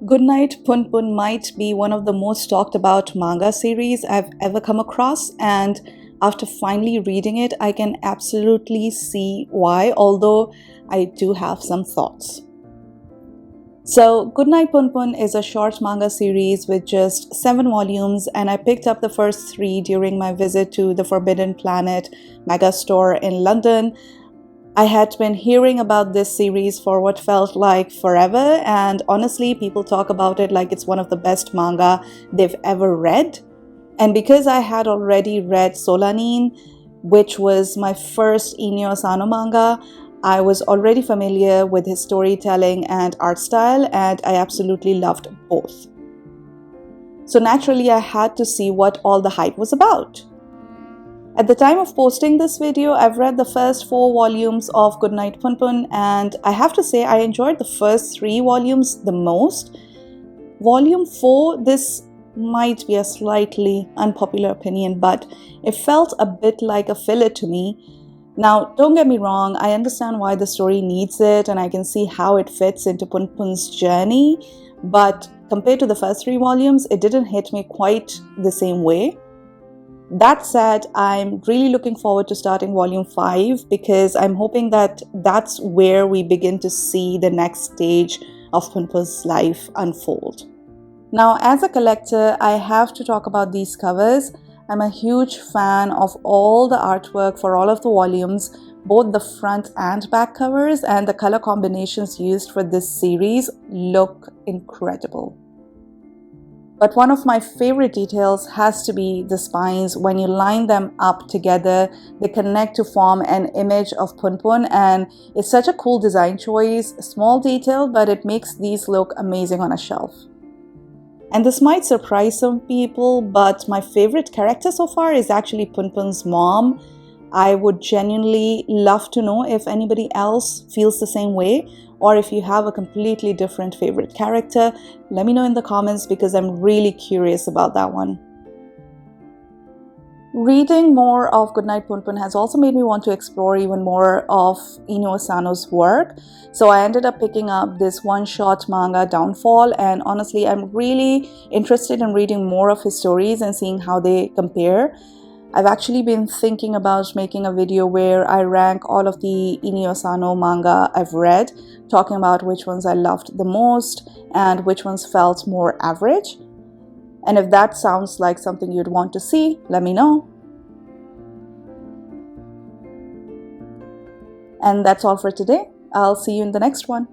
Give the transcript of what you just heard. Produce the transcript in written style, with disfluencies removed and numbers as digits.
Goodnight Punpun might be one of the most talked about manga series I've ever come across, and after finally reading it, I can absolutely see why, although I do have some thoughts. So, Goodnight Punpun is a short manga series with just 7 volumes, and I picked up the first 3 during my visit to the Forbidden Planet mega store in London. I had been hearing about this series for what felt like forever, and honestly, people talk about it like it's one of the best manga they've ever read. And because I had already read Solanin, which was my first Inyo Asano manga, I was already familiar with his storytelling and art style, and I absolutely loved both. So naturally, I had to see what all the hype was about. At the time of posting this video, I've read the first 4 volumes of Goodnight Punpun, and I have to say I enjoyed the first 3 volumes the most. Volume 4, this might be a slightly unpopular opinion, but it felt a bit like a filler to me. Now, don't get me wrong, I understand why the story needs it, and I can see how it fits into Punpun's journey, but compared to the first 3 volumes, it didn't hit me quite the same way. That said, I'm really looking forward to starting volume 5 because I'm hoping that that's where we begin to see the next stage of Punpun's life unfold. Now, as a collector, I have to talk about these covers. I'm a huge fan of all the artwork for all of the volumes, both the front and back covers, and the color combinations used for this series look incredible. But one of my favorite details has to be the spines. When you line them up together, they connect to form an image of Punpun, and it's such a cool design choice. A small detail, but it makes these look amazing on a shelf. And this might surprise some people, but my favorite character so far is actually Punpun's mom. I would genuinely love to know if anybody else feels the same way, or if you have a completely different favorite character. Let me know in the comments because I'm really curious about that one. Reading more of Goodnight Punpun has also made me want to explore even more of Inyo Asano's work. So I ended up picking up this one-shot manga, Downfall, and honestly, I'm really interested in reading more of his stories and seeing how they compare. I've actually been thinking about making a video where I rank all of the Inyo Asano manga I've read, talking about which ones I loved the most and which ones felt more average. And if that sounds like something you'd want to see, let me know. And that's all for today. I'll see you in the next one.